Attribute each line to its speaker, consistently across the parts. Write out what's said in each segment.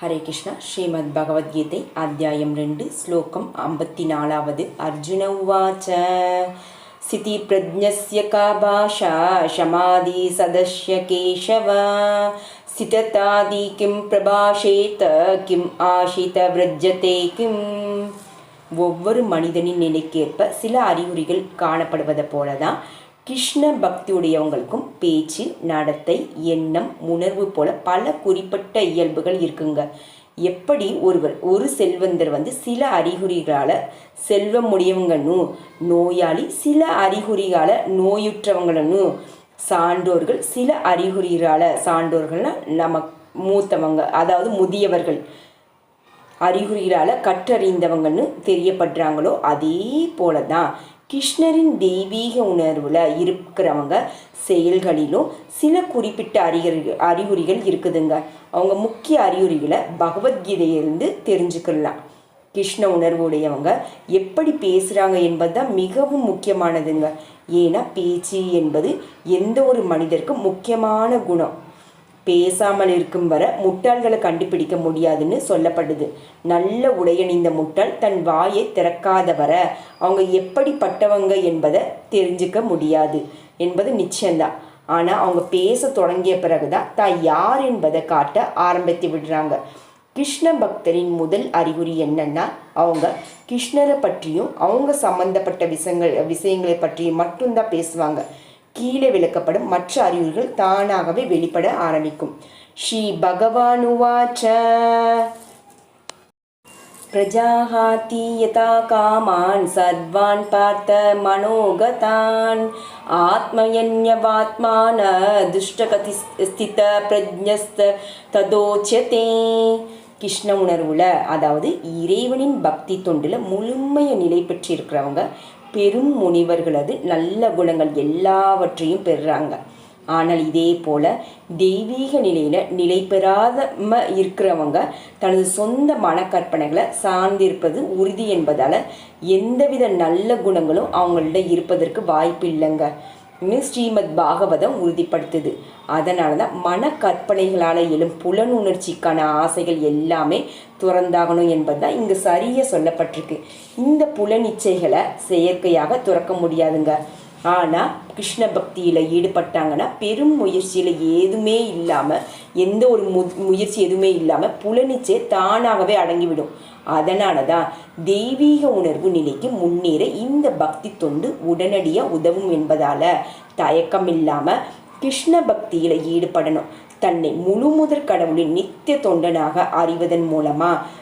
Speaker 1: ஹரே கிருஷ்ணா. ஸ்ரீமத் பகவத்கீதை அத்தியாயம் 2 ஸ்லோகம் 54. அர்ஜுன உவாச்ச ஸ்திதி பிரஜ்ஞஸ்ய கா பாஷா ஷமாதி சதஸ்ய கேசவ ஸ்திததாதி கிம் பிரபாஷேத கிம் ஆஷித விரஜ்யதே கிம். ஒவ்வொரு மனிதனின் நிலைக்கேற்ப சில அறிகுறிகள் காணப்படுவதை போலதான் கிருஷ்ண பக்தியுடையவங்களுக்கும் பேச்சு, நடத்தை, எண்ணம், உணர்வு போல பல குறிப்பிட்ட இயல்புகள் இருக்குங்க. எப்படி ஒரு செல்வந்தர் சில அறிகுறிகளால் செல்வமுடையவங்கன்னு, நோயாளி சில அறிகுறிகளால் நோயுற்றவங்கன்னு, சான்றோர்கள் சில சான்றோர்கள்னா நம்ம மூத்தவங்க, அதாவது முதியவர்கள் அறிகுறிகளால் கற்றறிந்தவங்கன்னு தெரியப்படுறாங்களோ, அதே போல தான் கிருஷ்ணரின் தெய்வீக உணர்வில் இருக்கிறவங்க செயல்களிலும் சில குறிப்பிட்ட அறிகுறிகள் இருக்குதுங்க. அவங்க முக்கிய அறிகுறிகளை பகவத்கீதையிலிருந்து தெரிஞ்சுக்கலாம். கிருஷ்ண உணர்வு உடையவங்க எப்படி பேசுகிறாங்க என்பது தான் மிகவும் முக்கியமானதுங்க. ஏன்னா பேச்சு என்பது எந்த ஒரு மனிதருக்கும் முக்கியமான குணம். பேசாமல் இருக்கும் வரை முட்டாள்களை கண்டுபிடிக்க முடியாதுன்னு சொல்லப்படுது. நல்ல உடையணிந்த முட்டாள் தன் வாயை திறக்காத வரை அவங்க எப்படிப்பட்டவங்க என்பதை தெரிஞ்சுக்க முடியாது என்பது நிச்சயம்தான். ஆனால் அவங்க பேச தொடங்கிய பிறகுதான் தான் யார் என்பதை காட்ட ஆரம்பித்து விடுறாங்க. கிருஷ்ண பக்தரின் முதல் அறிகுறி என்னன்னா, அவங்க கிருஷ்ணரை பற்றியும் அவங்க சம்பந்தப்பட்ட விஷயங்களை பற்றியும் மட்டும்தான் பேசுவாங்க. கீழே விளக்கப்படும் மற்ற அறிகுறிகள் தானாகவே வெளிப்பட ஆரம்பிக்கும். ஸ்ரீ பகவான் உவாச்ச பிரஜாஹாதி யதா காமான் சர்வான் பார்த்த மனோகதான் ஆத்மயன்யவாத்மான துஷ்டகதி ஸ்தித பிரஜ்ஞஸ்த ததோச்சதே. கிருஷ்ண உணர்வுல, அதாவது இறைவனின் பக்தி தொண்டில் முழுமைய நிலை பெற்றிருக்கிறவங்க பெரும் முனிவர்களது நல்ல குணங்கள் எல்லாவற்றையும் பெறுறாங்க. ஆனால் இதே போல தெய்வீக நிலை பெறாம இருக்கிறவங்க தனது சொந்த மனக்கற்பனைகளை சார்ந்திருப்பது உறுதி என்பதால் எந்தவித நல்ல குணங்களும் அவங்கள்ட்ட இருப்பதற்கு வாய்ப்பு இல்லைங்க. ஸ்ரீமத் பாகவதம் உறுதிப்படுத்துது. அதனால தான் மனக்கற்பனைகளால் எழும் புலனுணர்ச்சிக்கான ஆசைகள் எல்லாமே துறந்தாகணும் என்பதுதான் இங்கு சரியாக சொல்லப்பட்டிருக்கு. இந்த புலனிச்சைகளை செயற்கையாக துறக்க முடியாதுங்க. ஆனால் கிருஷ்ண பக்தியில் ஈடுபட்டாங்கன்னா பெரும் முயற்சியில் எதுவுமே இல்லாமல், எந்த ஒரு முயற்சி எதுவுமே இல்லாமல் புலனிச்சை தானாகவே அடங்கிவிடும். அதனால தான் தெய்வீக உணர்வு நிலைக்கு முன்னேற இந்த பக்தி தொண்டு உடனடியாக உதவும் என்பதால் தயக்கம் இல்லாமல் கிருஷ்ண பக்தியில் ஈடுபடணும். தன்னை முழுமுதற் கடவுளின் நித்திய தொண்டனாக அறிவதன் மூலமாக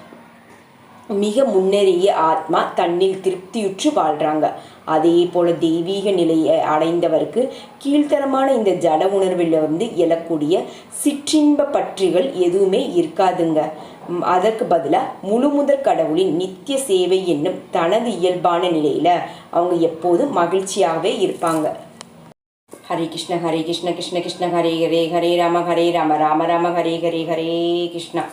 Speaker 1: மிக முன்னேறிய ஆத்மா தன்னில் திருப்தியுற்று வாழ்கிறாங்க. அதே போல் தெய்வீக நிலையை அடைந்தவருக்கு கீழ்த்தரமான இந்த ஜட உணர்விலிருந்து எழக்கூடிய சிற்றின்ப பற்றுகள் எதுவுமே இருக்காதுங்க. அதற்கு பதிலாக முழுமுதற் கடவுளின் நித்திய சேவை என்னும் தனது இயல்பான நிலையில் அவங்க எப்போதும் மகிழ்ச்சியாகவே இருப்பாங்க. ஹரே கிருஷ்ண ஹரே கிருஷ்ண கிருஷ்ண கிருஷ்ண ஹரே ஹரே ஹரே ராம ராம ராம ஹரே ஹரே ஹரே கிருஷ்ணா.